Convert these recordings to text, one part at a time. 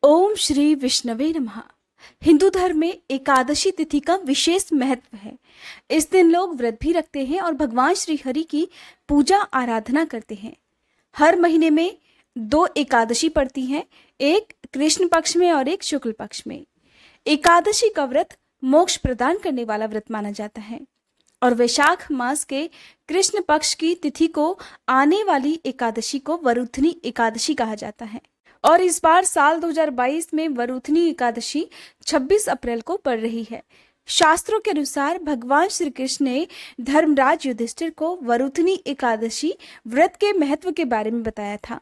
ओम श्री विष्णवे नमः। हिंदू धर्म में एकादशी तिथि का विशेष महत्व है। इस दिन लोग व्रत भी रखते हैं और भगवान श्री हरि की पूजा आराधना करते हैं। हर महीने में दो एकादशी पड़ती हैं, एक कृष्ण पक्ष में और एक शुक्ल पक्ष में। एकादशी का व्रत मोक्ष प्रदान करने वाला व्रत माना जाता है और वैशाख मास के कृष्ण पक्ष की तिथि को आने वाली एकादशी को वरुथनी एकादशी कहा जाता है। और इस बार साल 2022 में वरुथनी एकादशी 26 अप्रैल को पड़ रही है। शास्त्रों के अनुसार भगवान श्री कृष्ण ने धर्मराज युधिष्ठिर को वरुथनी एकादशी व्रत के महत्व के बारे में बताया था।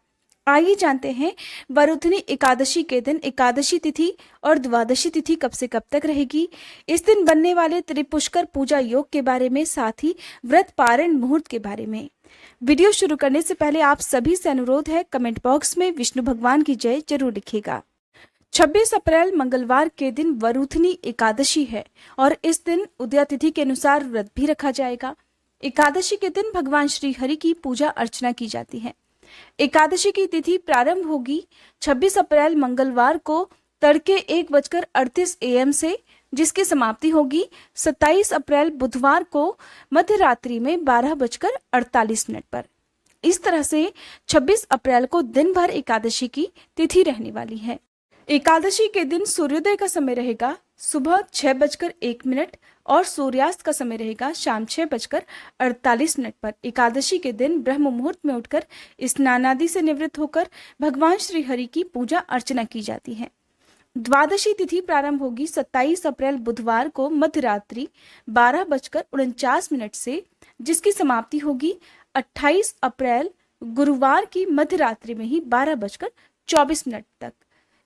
आइए जानते हैं वरुथनी एकादशी के दिन एकादशी तिथि और द्वादशी तिथि कब से कब तक रहेगी, इस दिन बनने वाले त्रिपुष्कर पूजा योग के बारे में, साथ ही व्रत पारण मुहूर्त के बारे में। वीडियो शुरू करने से पहले आप सभी से अनुरोध है, कमेंट बॉक्स में विष्णु भगवान की जय जरूर लिखिएगा। 26 अप्रैल मंगलवार के दिन वरुथनी एकादशी है और इस दिन उदया तिथि के अनुसार व्रत भी रखा जाएगा। एकादशी के दिन भगवान श्री हरि की पूजा अर्चना की जाती है। एकादशी की तिथि प्रारंभ होगी 26 अप्रैल मंगलवार को तड़के 1:38 AM से, जिसकी समाप्ति होगी 27 अप्रैल बुधवार को मध्य रात्रि में 12:48 पर। इस तरह से 26 अप्रैल को दिन भर एकादशी की तिथि रहने वाली है। एकादशी के दिन सूर्योदय का समय रहेगा सुबह 6:01 और सूर्यास्त का समय रहेगा शाम 6:48 पर। एकादशी के दिन ब्रह्म मुहूर्त में उठकर स्नान आदि से निवृत्त होकर भगवान श्री हरि की पूजा अर्चना की जाती है। द्वादशी तिथि प्रारंभ होगी 27 अप्रैल बुधवार को मध्य रात्रि 12:49 से, जिसकी समाप्ति होगी 28 अप्रैल गुरुवार की मध्य रात्रि में ही 12:24 तक।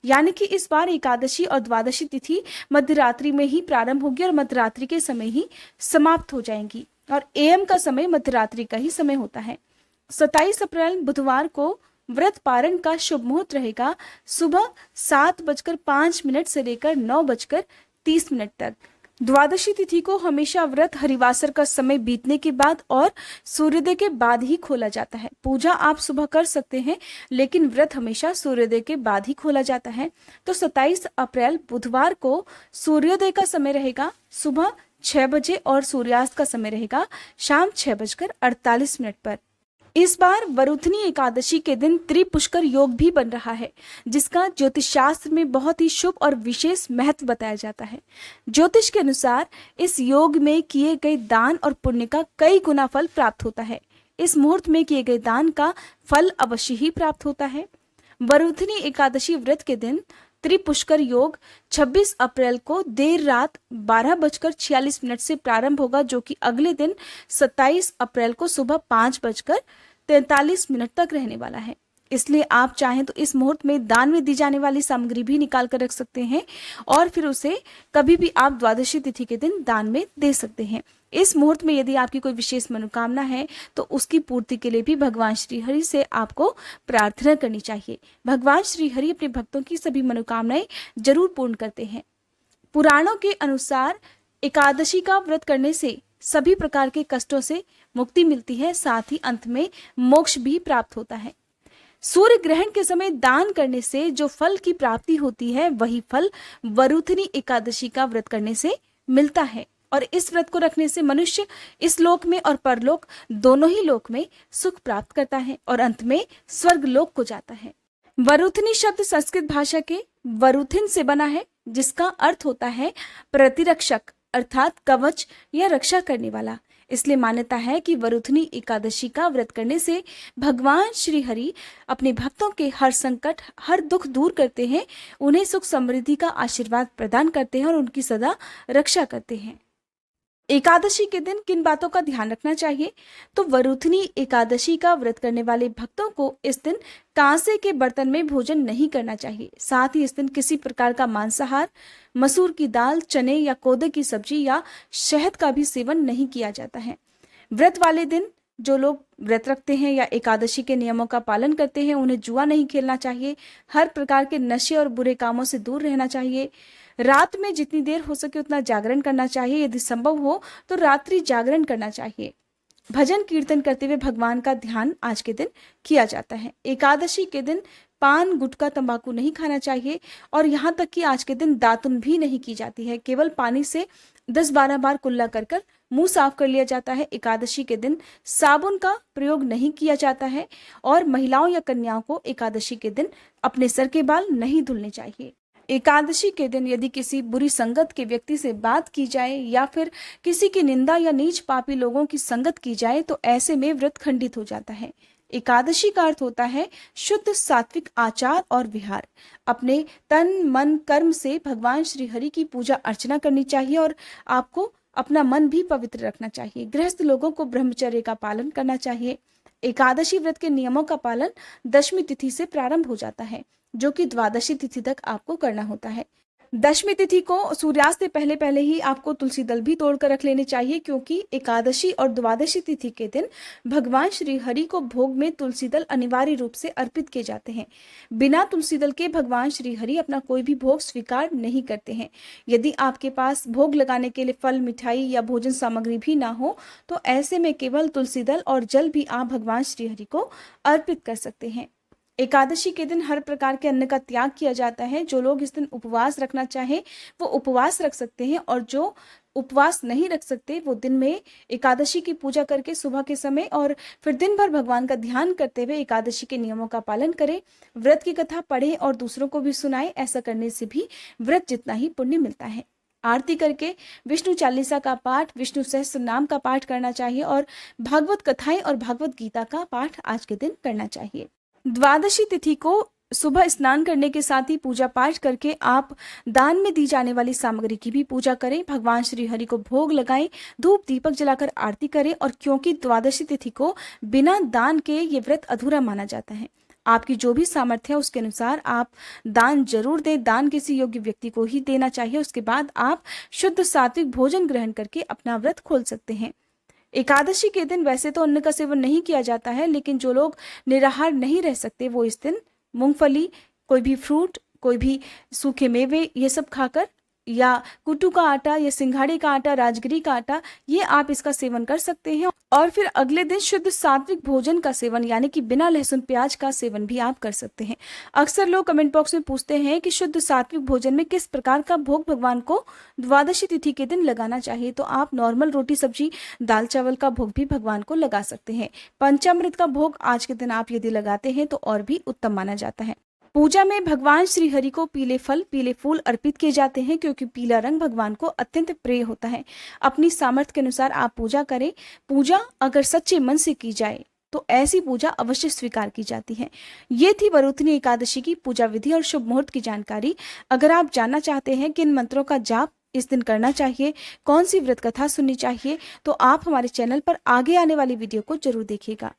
यानी कि इस बार एकादशी और द्वादशी तिथि मध्य रात्रि में ही प्रारंभ होगी और मध्य रात्रि के समय ही समाप्त हो जाएंगी और एएम का समय मध्य रात्रि का ही समय होता है। 27 अप्रैल बुधवार को व्रत पारण का शुभ मुहूर्त रहेगा सुबह 7:05 से लेकर 9:30 तक। द्वादशी तिथि को हमेशा व्रत हरिवासर का समय बीतने के बाद और सूर्योदय के बाद ही खोला जाता है। पूजा आप सुबह कर सकते हैं, लेकिन व्रत हमेशा सूर्योदय के बाद ही खोला जाता है। तो 27 अप्रैल बुधवार को सूर्योदय का समय रहेगा सुबह 6 बजे और सूर्यास्त का समय रहेगा शाम 6:48 पर। इस बार वरुथनी एकादशी के दिन त्रिपुष्कर योग भी बन रहा है, जिसका ज्योतिष शास्त्र में बहुत ही शुभ और विशेष महत्व बताया जाता है। ज्योतिष के अनुसार इस योग में किए गए दान और पुण्य का कई गुना फल प्राप्त होता है। इस मुहूर्त में किए गए दान का फल अवश्य ही प्राप्त होता है। वरुथनी एकादशी व्रत के दिन त्रिपुष्कर योग 26 अप्रैल को देर रात 12:46 से प्रारंभ होगा, जो कि अगले दिन 27 अप्रैल को सुबह 5:43 तक रहने वाला है। इसलिए आप चाहें तो इस मुहूर्त में दान में दी जाने वाली सामग्री भी निकाल कर रख सकते हैं और फिर उसे कभी भी आप द्वादशी तिथि के दिन दान में दे सकते हैं। इस मुहूर्त में यदि आपकी कोई विशेष मनोकामना है तो उसकी पूर्ति के लिए भी भगवान श्री हरि से आपको प्रार्थना करनी चाहिए। भगवान श्री हरि अपने भक्तों की सभी मनोकामनाएं जरूर पूर्ण करते हैं। पुराणों के अनुसार एकादशी का व्रत करने से सभी प्रकार के कष्टों से मुक्ति मिलती है, साथ ही अंत में मोक्ष भी प्राप्त होता है। सूर्य ग्रहण के समय दान करने से जो फल की प्राप्ति होती है, वही फल वरुथनी एकादशी का व्रत करने से मिलता है और इस व्रत को रखने से मनुष्य इस लोक में और परलोक दोनों ही लोक में सुख प्राप्त करता है और अंत में स्वर्ग लोक को जाता है। वरुथनी शब्द संस्कृत भाषा के वरुथिन से बना है, जिसका अर्थ होता है प्रतिरक्षक, अर्थात कवच या रक्षा करने वाला। इसलिए मान्यता है कि वरुथनी एकादशी का व्रत करने से भगवान श्री हरि अपने भक्तों के हर संकट, हर दुख दूर करते हैं, उन्हें सुख समृद्धि का आशीर्वाद प्रदान करते हैं और उनकी सदा रक्षा करते हैं। एकादशी के दिन किन बातों का ध्यान रखना चाहिए? तो वरुथनी एकादशी का व्रत करने वाले भक्तों को इस दिन कांसे के बर्तन में भोजन नहीं करना चाहिए। साथ ही इस दिन किसी प्रकार का मांसाहार, मसूर की दाल, चने या कोदे की सब्जी या शहद का भी सेवन नहीं किया जाता है। व्रत वाले दिन जो लोग व्रत रखते हैं या एकादशी के नियमों का पालन करते हैं, उन्हें जुआ नहीं खेलना चाहिए, हर प्रकार के नशे और बुरे कामों से दूर रहना चाहिए। रात में जितनी देर हो सके उतना जागरण करना चाहिए, यदि संभव हो तो रात्रि जागरण करना चाहिए। भजन कीर्तन करते हुए भगवान का ध्यान आज के दिन किया जाता है। एकादशी के दिन पान, गुटखा, तंबाकू नहीं खाना चाहिए और यहाँ तक कि आज के दिन दातुन भी नहीं की जाती है। केवल पानी से 10-12 बार कुल्ला कर कर मुंह साफ कर लिया जाता है। एकादशी के दिन साबुन का प्रयोग नहीं किया जाता है और महिलाओं या कन्याओं को एकादशी के दिन अपने सर के बाल नहीं धुलने चाहिए। एकादशी के दिन यदि किसी बुरी संगत के व्यक्ति से बात की जाए या फिर किसी की निंदा या नीच पापी लोगों की संगत की जाए तो ऐसे में व्रत खंडित हो जाता है। एकादशी का अर्थ होता है शुद्ध सात्विक आचार और विहार। अपने तन मन कर्म से भगवान श्री हरि की पूजा अर्चना करनी चाहिए और आपको अपना मन भी पवित्र रखना चाहिए। गृहस्थ लोगों को ब्रह्मचर्य का पालन करना चाहिए। एकादशी व्रत के नियमों का पालन दशमी तिथि से प्रारंभ हो जाता है, जो कि द्वादशी तिथि तक आपको करना होता है। दशमी तिथि को सूर्यास्त से पहले पहले ही आपको तुलसी दल भी तोड़कर रख लेने चाहिए, क्योंकि एकादशी और द्वादशी तिथि के दिन भगवान श्री हरि को भोग में तुलसी दल अनिवार्य रूप से अर्पित किए जाते हैं। बिना तुलसी दल के भगवान श्री हरि अपना कोई भी भोग स्वीकार नहीं करते हैं। यदि आपके पास भोग लगाने के लिए फल, मिठाई या भोजन सामग्री भी ना हो तो ऐसे में केवल तुलसी दल और जल भी आप भगवान श्री हरि को अर्पित कर सकते हैं। एकादशी के दिन हर प्रकार के अन्न का त्याग किया जाता है। जो लोग इस दिन उपवास रखना चाहे वो उपवास रख सकते हैं और जो उपवास नहीं रख सकते वो दिन में एकादशी की पूजा करके सुबह के समय और फिर दिन भर भगवान का ध्यान करते हुए एकादशी के नियमों का पालन करें, व्रत की कथा पढ़े और दूसरों को भी सुनाए। ऐसा करने से भी व्रत जितना ही पुण्य मिलता है। आरती करके विष्णु चालीसा का पाठ, विष्णु सहस्त्र नाम का पाठ करना चाहिए और भागवत कथाएं और भागवत गीता का पाठ आज के दिन करना चाहिए। द्वादशी तिथि को सुबह स्नान करने के साथ ही पूजा पाठ करके आप दान में दी जाने वाली सामग्री की भी पूजा करें, भगवान श्री हरि को भोग लगाएं, धूप दीपक जलाकर आरती करें। और क्योंकि द्वादशी तिथि को बिना दान के ये व्रत अधूरा माना जाता है, आपकी जो भी सामर्थ्य है उसके अनुसार आप दान जरूर दें। दान किसी योग्य व्यक्ति को ही देना चाहिए। उसके बाद आप शुद्ध सात्विक भोजन ग्रहण करके अपना व्रत खोल सकते हैं। एकादशी के दिन वैसे तो अन्न का सेवन नहीं किया जाता है, लेकिन जो लोग निराहार नहीं रह सकते वो इस दिन मूंगफली, कोई भी फ्रूट, कोई भी सूखे मेवे, ये सब खाकर या कुट्टू का आटा या सिंघाड़े का आटा, राजगिरी का आटा, ये आप इसका सेवन कर सकते हैं। और फिर अगले दिन शुद्ध सात्विक भोजन का सेवन यानी कि बिना लहसुन प्याज का सेवन भी आप कर सकते हैं। अक्सर लोग कमेंट बॉक्स में पूछते हैं कि शुद्ध सात्विक भोजन में किस प्रकार का भोग भगवान को द्वादशी तिथि के दिन लगाना चाहिए। तो आप नॉर्मल रोटी सब्जी, दाल चावल का भोग भी भगवान को लगा सकते हैं। पंचामृत का भोग आज के दिन आप यदि लगाते हैं तो और भी उत्तम माना जाता है। पूजा में भगवान श्री हरि को पीले फल, पीले फूल अर्पित किए जाते हैं, क्योंकि पीला रंग भगवान को अत्यंत प्रिय होता है। अपनी सामर्थ्य के अनुसार आप पूजा करें। पूजा अगर सच्चे मन से की जाए तो ऐसी पूजा अवश्य स्वीकार की जाती है। ये थी वरुथनी एकादशी की पूजा विधि और शुभ मुहूर्त की जानकारी। अगर आप जानना चाहते हैं किन मंत्रों का जाप इस दिन करना चाहिए, कौन सी व्रत कथा सुननी चाहिए, तो आप हमारे चैनल पर आगे आने वाली वीडियो को जरूर देखिएगा।